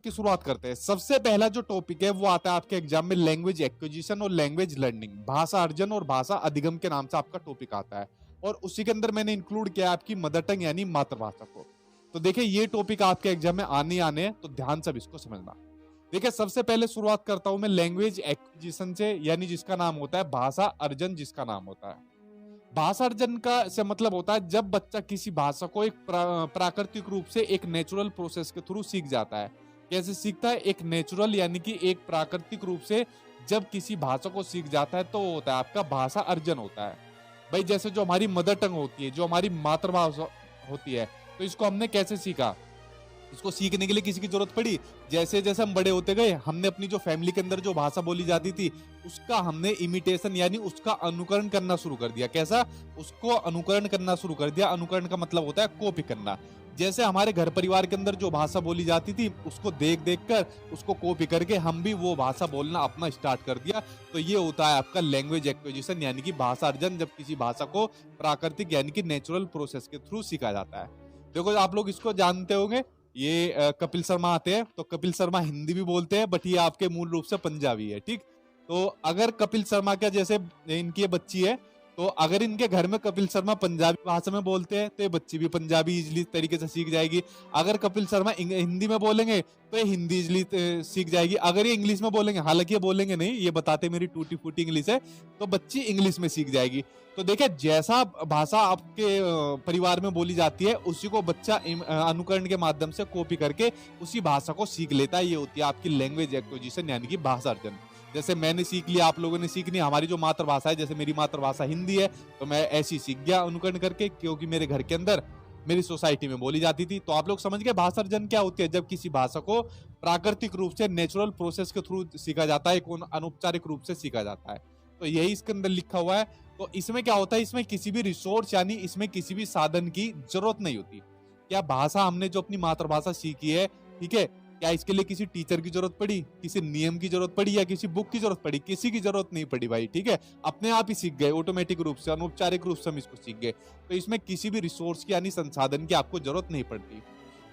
की शुरुआत करते हैं। सबसे पहला जो टॉपिक है वो आता है आपके एग्जाम में लैंग्वेज एक्विजिशन और लैंग्वेज लर्निंग, भाषा अर्जन और भाषा अधिगम के नाम से आपका टॉपिक आता है। और उसी के अंदर मैंने इंक्लूड किया है आपकी मदर टंग यानी मातृभाषा को। तो देखिए ये टॉपिक आपके एग्जाम में आने आने हैं, तो ध्यान से इसको समझना। देखिए सबसे पहले शुरुआत करता हूं मैं लैंग्वेज एक्विजिशन से, यानी जिसका नाम होता है भाषा अर्जन, जिसका नाम होता है भाषा अर्जन का से मतलब होता है जब बच्चा किसी भाषा को एक प्राकृतिक रूप से एक नेचुरल प्रोसेस के थ्रू सीख जाता है। कैसे सीखता है? एक नेचुरल यानी कि एक प्राकृतिक रूप से जब किसी भाषा को सीख जाता है तो होता है आपका भाषा अर्जन होता है। भाई जैसे जो हमारी मदर टंग होती है, जो हमारी मातृभाषा होती है, तो इसको हमने कैसे सीखा? इसको सीखने के लिए किसी की जरूरत पड़ी? जैसे जैसे हम बड़े होते गए, हमने अपनी जो फैमिली के अंदर जो भाषा बोली जाती थी उसका हमने इमिटेशन यानी उसका अनुकरण करना शुरू कर दिया। कैसा? उसको अनुकरण करना शुरू कर दिया। अनुकरण का मतलब होता है कॉपी करना। जैसे हमारे घर परिवार के अंदर जो भाषा बोली जाती थी उसको देख देख कर उसको कॉपी करके हम भी वो भाषा बोलना अपना स्टार्ट कर दिया। तो ये होता है आपका लैंग्वेज एक्विजिशन यानी कि भाषा अर्जन, जब किसी भाषा को प्राकृतिक यानी कि नेचुरल प्रोसेस के थ्रू सीखा जाता है। देखो आप लोग इसको जानते होंगे, ये कपिल शर्मा आते हैं, तो कपिल शर्मा हिंदी भी बोलते हैं बट ये आपके मूल रूप से पंजाबी है। ठीक, तो अगर कपिल शर्मा का जैसे इनकी बच्ची है, तो अगर इनके घर में कपिल शर्मा पंजाबी भाषा में बोलते हैं तो ये बच्ची भी पंजाबी इजली तरीके से सीख जाएगी। अगर कपिल शर्मा हिंदी में बोलेंगे तो ये हिंदी इजली सीख जाएगी। अगर ये इंग्लिश में बोलेंगे, हालांकि ये बोलेंगे नहीं, ये बताते मेरी टूटी फूटी इंग्लिश है, तो बच्ची इंग्लिश में सीख जाएगी। तो देखिए जैसा भाषा आपके परिवार में बोली जाती है उसी को बच्चा अनुकरण के माध्यम से कॉपी करके उसी भाषा को सीख लेता है। ये होती है आपकी लैंग्वेज एक्विजिशन यानी कि भाषा अर्जन। जैसे मैंने सीख लिया, आप लोगों ने सीखनी, हमारी जो मातृभाषा है, जैसे मेरी मातृभाषा हिंदी है तो मैं ऐसी सीख गया अनुकरण करके, क्योंकि मेरे घर के अंदर मेरी सोसाइटी में बोली जाती थी। तो आप लोग समझ गए भाषा अर्जन क्या होती है? जब किसी भाषा को प्राकृतिक रूप से नेचुरल प्रोसेस के थ्रू सीखा जाता है, अनौपचारिक रूप से सीखा जाता है। तो यही इसके अंदर लिखा हुआ है। तो इसमें क्या होता है? इसमें किसी भी रिसोर्स यानी इसमें किसी भी साधन की जरूरत नहीं होती। क्या भाषा हमने जो अपनी मातृभाषा सीखी है, ठीक है, क्या इसके लिए किसी टीचर की जरूरत पड़ी, किसी नियम की जरूरत पड़ी या किसी बुक की जरूरत पड़ी? किसी की जरूरत नहीं पड़ी भाई। ठीक है, अपने आप ही सीख गए ऑटोमेटिक रूप से, अनौपचारिक रूप से हम इसको सीख गए। तो इसमें किसी भी रिसोर्स की यानी संसाधन की आपको जरूरत नहीं पड़ती।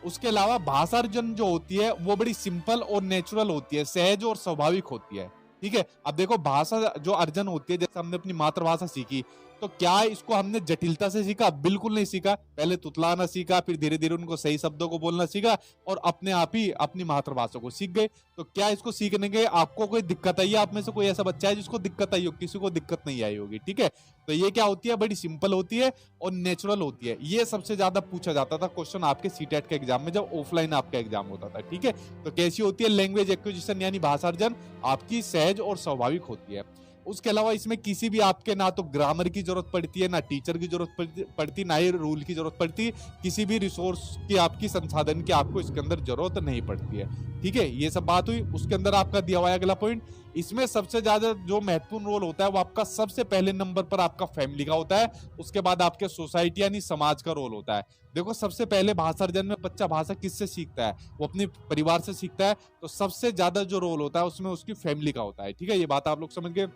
उसके अलावा भाषा अर्जन जो होती है वो बड़ी सिंपल और नेचुरल होती है, सहज और स्वाभाविक होती है। ठीक है, अब देखो भाषा जो अर्जन होती है, जैसे हमने अपनी मातृभाषा सीखी, तो क्या इसको हमने जटिलता से सीखा? बिल्कुल नहीं सीखा। पहले तुतलाना सीखा, फिर धीरे धीरे उनको सही शब्दों को बोलना सीखा और अपने आप ही अपनी मातृभाषा को सीख गए। तो क्या इसको सीखने के आपको कोई दिक्कत आई है? आप में से कोई ऐसा बच्चा है जिसको दिक्कत आई हो? किसी को दिक्कत नहीं आई होगी। ठीक है, तो ये क्या होती है? बड़ी सिंपल होती है और नेचुरल होती है। ये सबसे ज्यादा पूछा जाता था क्वेश्चन आपके सीटेट के एग्जाम में, जब ऑफलाइन आपका एग्जाम होता था। ठीक है, तो कैसी होती है लैंग्वेज एक्विजिशन यानी भाषा अर्जन? आपकी सहज और स्वाभाविक होती है। उसके अलावा इसमें किसी भी आपके ना तो ग्रामर की जरूरत पड़ती है, ना टीचर की जरूरत पड़ती, ना ही रूल की जरूरत पड़ती, किसी भी रिसोर्स की आपकी संसाधन की आपको इसके अंदर जरूरत नहीं पड़ती है। ठीक है, ये सब बात हुई। उसके अंदर आपका दिया हुआ है अगला पॉइंट, इसमें सबसे ज्यादा जो महत्वपूर्ण रोल होता है वो आपका सबसे पहले नंबर पर आपका फैमिली का होता है। उसके बाद आपके सोसाइटी यानी समाज का रोल होता है। देखो सबसे पहले भाषा अर्जन में बच्चा भाषा किससे सीखता है? वो अपने परिवार से सीखता है। तो सबसे ज्यादा जो रोल होता है उसमें उसकी फैमिली का होता है। ठीक है, ये बात आप लोग समझ गए।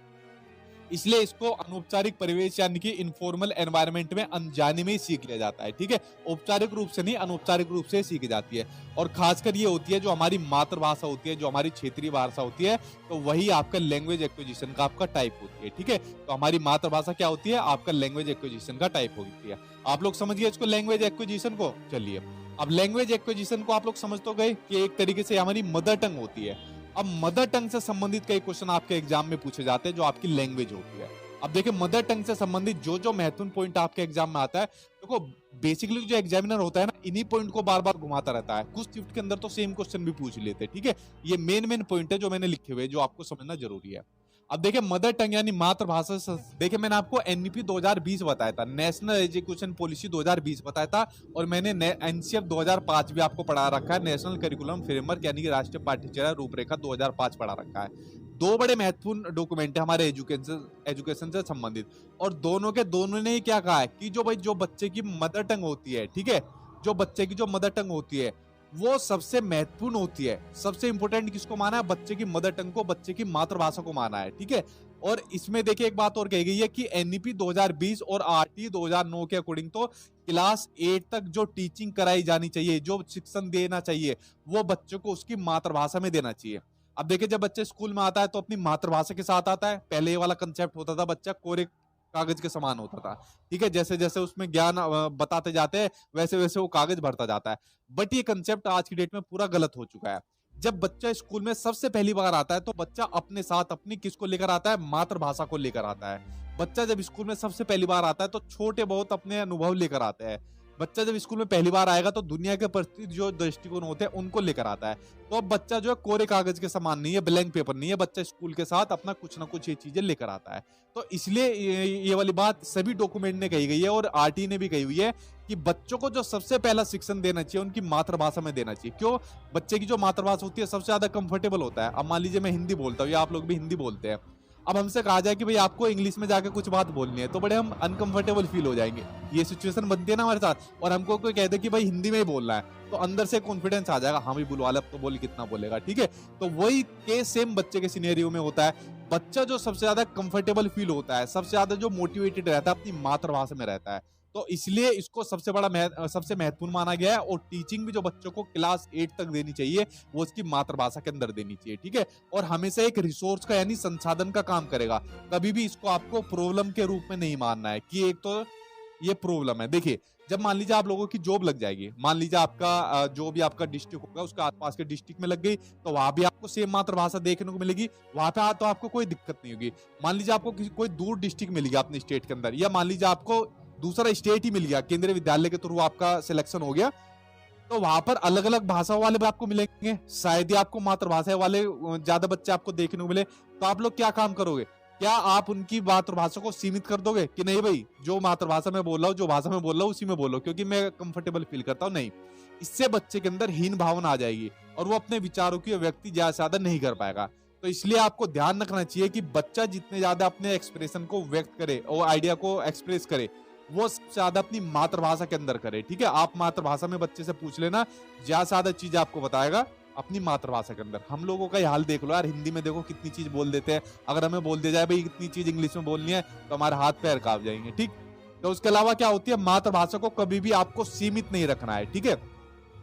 इसलिए इसको अनौपचारिक परिवेश यानी कि इनफॉर्मल एनवायरनमेंट में अनजाने में ही सीख लिया जाता है। ठीक है, औपचारिक रूप से नहीं, अनौपचारिक रूप से सीखी जाती है। और खासकर ये होती है जो हमारी मातृभाषा होती है, जो हमारी क्षेत्रीय भाषा होती है, तो वही आपका लैंग्वेज एक्विजिशन का आपका टाइप होती है। ठीक है, तो हमारी मातृभाषा क्या होती है? आपका लैंग्वेज एक्विजिशन का टाइप होती है। आप लोग समझ गए इसको लैंग्वेज एक्विजिशन को? चलिए, अब लैंग्वेज एक्विजिशन को आप लोग समझ तो गए कि एक तरीके से हमारी मदर टंग होती है। अब मदर टंग से संबंधित कई क्वेश्चन आपके एग्जाम में पूछे जाते हैं जो आपकी लैंग्वेज होती है। अब देखिए मदर टंग से संबंधित जो जो महत्वपूर्ण पॉइंट आपके एग्जाम में आता है, देखो बेसिकली जो एग्जामिनर होता है ना, इन्हीं पॉइंट को बार बार घुमाता रहता है। कुछ शिफ्ट के अंदर तो सेम क्वेश्चन भी पूछ लेते हैं। ठीक है, ये मेन पॉइंट है जो मैंने लिखे हुए, जो आपको समझना जरूरी है। अब देखिए मदर टंग यानी मातृभाषा से, देखिए मैंने आपको एनईपी 2020 बताया था, नेशनल एजुकेशन पॉलिसी 2020 बताया था, और मैंने एनसीएफ 2005 भी आपको पढ़ा रखा है, नेशनल करिकुलम फ्रेमवर्क यानी कि राष्ट्रीय पाठ्यचर्या रूपरेखा 2005 पढ़ा रखा है। दो बड़े महत्वपूर्ण डॉक्यूमेंट है हमारे एजुकेशन से संबंधित, और दोनों के दोनों ने क्या कहा है कि जो भाई जो बच्चे की मदर टंग होती है, ठीक है, जो बच्चे की जो मदर टंग होती है वो सबसे महत्वपूर्ण होती है। सबसे इंपोर्टेंट किसको माना है? बच्चे की मदर टंग को, बच्चे की मातृभाषा को माना है। ठीक है, और इसमें देखिए एक बात और कही गई है कि एनईपी 2020 और आरटी 2009 के अकॉर्डिंग तो क्लास 8 तक जो टीचिंग कराई जानी चाहिए, जो शिक्षण देना चाहिए, वो बच्चों को उसकी मातृभाषा में देना चाहिए। अब देखिए जब बच्चे स्कूल में आता है तो अपनी मातृभाषा के साथ आता है। पहले ये वाला कंसेप्ट होता था, बच्चा कोरे कागज के समान होता था, ठीक है। जैसे जैसे उसमें ज्ञान बताते जाते हैं वैसे वैसे वो कागज भरता जाता है। बट ये कंसेप्ट आज की डेट में पूरा गलत हो चुका है। जब बच्चा स्कूल में सबसे पहली बार आता है तो बच्चा अपने साथ अपनी किसको लेकर आता है, मातृभाषा को लेकर आता है। बच्चा जब स्कूल में सबसे पहली बार आता है तो छोटे बहुत अपने अनुभव लेकर आता है। बच्चा जब स्कूल में पहली बार आएगा तो दुनिया के प्रति जो दृष्टिकोण होते हैं उनको लेकर आता है। तो अब बच्चा जो है कोरे कागज के समान नहीं है, ब्लैंक पेपर नहीं है, बच्चा स्कूल के साथ अपना कुछ ना कुछ ये चीजें लेकर आता है। तो इसलिए ये वाली बात सभी डॉक्यूमेंट ने कही गई है और आरटी ने भी कही हुई है कि बच्चों को जो सबसे पहला शिक्षण देना चाहिए उनकी मातृभाषा में देना चाहिए। क्यों? बच्चे की जो मातृभाषा होती है सबसे ज्यादा कंफर्टेबल होता है। अब मान लीजिए मैं हिंदी बोलता हूँ या आप लोग भी हिंदी बोलते हैं, अब हमसे कहा जाए कि भाई आपको इंग्लिश में जाकर कुछ बात बोलनी है तो बड़े हम अनकंफर्टेबल फील हो जाएंगे। ये सिचुएशन बनती है ना हमारे साथ। और हमको कोई कहते कि भाई हिंदी में ही बोलना है तो अंदर से कॉन्फिडेंस आ जाएगा, हाँ भाई बुलवा ले, अब तो बोल कितना बोलेगा, ठीक है। तो वही केस सेम बच्चे के सिनेरियो में होता है। बच्चा जो सबसे ज्यादा कंफर्टेबल फील होता है, सबसे ज्यादा जो मोटिवेटेड रहता है अपनी मातृभाषा में रहता है। तो इसलिए इसको सबसे सबसे महत्वपूर्ण माना गया है। और टीचिंग भी जो बच्चों को क्लास 8 तक देनी चाहिए वो उसकी मातृभाषा के अंदर देनी चाहिए, ठीक है। और हमेशा एक रिसोर्स का यानी संसाधन का काम करेगा। कभी भी इसको आपको प्रॉब्लम के रूप में नहीं मानना है कि एक तो ये प्रॉब्लम है। देखिए जब मान लीजिए आप लोगों की जॉब लग जाएगी, मान लीजिए आपका जो भी आपका डिस्ट्रिक्ट होगा उसके आसपास के डिस्ट्रिक्ट में लग गई तो वहां भी आपको सेम मातृभाषा देखने को मिलेगी, वहां पे तो आपको कोई दिक्कत नहीं होगी। मान लीजिए आपको कोई दूर डिस्ट्रिक्ट मिल गया अपने स्टेट के अंदर, या मान लीजिए आपको दूसरा स्टेट ही मिल गया, केंद्रीय विद्यालय के थ्रू आपका सिलेक्शन हो गया, तो वहां पर अलग अलग भाषाओं वाले भी आपको मिलेंगे। शायद ही आपको मातृभाषा वाले ज्यादा बच्चे आपको देखने को मिले। तो आप लोग क्या काम करोगे? क्या आप उनकी मातृभाषा को सीमित कर दोगे कि नहीं भाई जो मातृभाषा में बोल रहा हूँ, जो भाषा में बोल रहा हूँ उसी में बोलो क्योंकि मैं कंफर्टेबल फील करता हूँ? नहीं, इससे बच्चे के अंदर हीन भावना आ जाएगी और वो अपने विचारों की व्यक्ति ज्यादा से ज्यादा नहीं कर पाएगा। तो इसलिए आपको ध्यान रखना चाहिए कि बच्चा जितने ज्यादा अपने एक्सप्रेशन को व्यक्त करे और आइडिया को एक्सप्रेस करे वो सबसे ज्यादा अपनी मातृभाषा के अंदर करे, ठीक है। आप मातृभाषा में बच्चे से पूछ लेना, ज्यादा से ज्यादा चीज आपको बताएगा अपनी मातृभाषा के अंदर। हम लोगों का ये हाल देख लो यार, हिंदी में देखो कितनी चीज बोल देते हैं। अगर हमें बोल दिया जाए भाई इतनी चीज इंग्लिश में बोलनी है तो हमारे हाथ पैर कांप जाएंगे, ठीक। तो उसके अलावा क्या होती है, मातृभाषा को कभी भी आपको सीमित नहीं रखना है, ठीक है।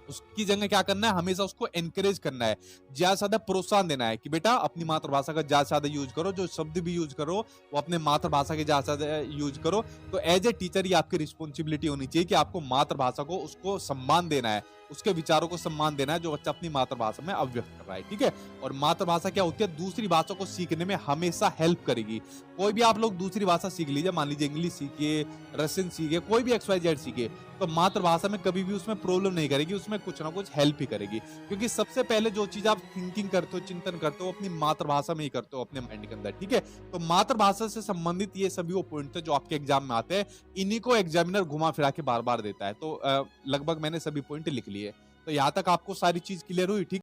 उसकी जगह क्या करना है, हमेशा उसको एनकरेज करना है, ज्यादा से ज्यादा प्रोत्साहन देना है कि बेटा अपनी मातृभाषा का ज्यादा से ज्यादा यूज करो, जो शब्द भी यूज करो वो अपने मातृभाषा के ज्यादा से ज्यादा यूज करो। तो एज ए टीचर ये आपकी रिस्पॉन्सिबिलिटी होनी चाहिए कि आपको मातृभाषा को उसको सम्मान देना है, उसके विचारों को सम्मान देना है जो बच्चा अपनी मातृभाषा में अभिव्यक्त कर रहा है, ठीक है। और मातृभाषा क्या होती है, दूसरी भाषा को सीखने में हमेशा हेल्प करेगी। कोई भी आप लोग दूसरी भाषा सीख लीजिए, मान लीजिए इंग्लिश सीखिए, रशियन सीखिए, कोई भी XYZ सीखिए, तो मातृभाषा में कभी भी उसमें प्रॉब्लम नहीं करेगी, उसमें कुछ ना कुछ हेल्प ही करेगी। क्योंकि सबसे पहले जो चीज आप थिंकिंग करते हो, चिंतन करते हो, अपनी मातृभाषा में ही करते हो अपने माइंड के अंदर, ठीक है। तो मातृभाषा से संबंधित ये सभी वो पॉइंट थे जो आपके एग्जाम में आते हैं, इन्हीं को एग्जामिनर घुमा फिरा के बार बार देता है। तो लगभग मैंने सभी पॉइंट लिख लिए। तो यहाँ तक आपको सारी चीज क्लियर हुई, ठीक।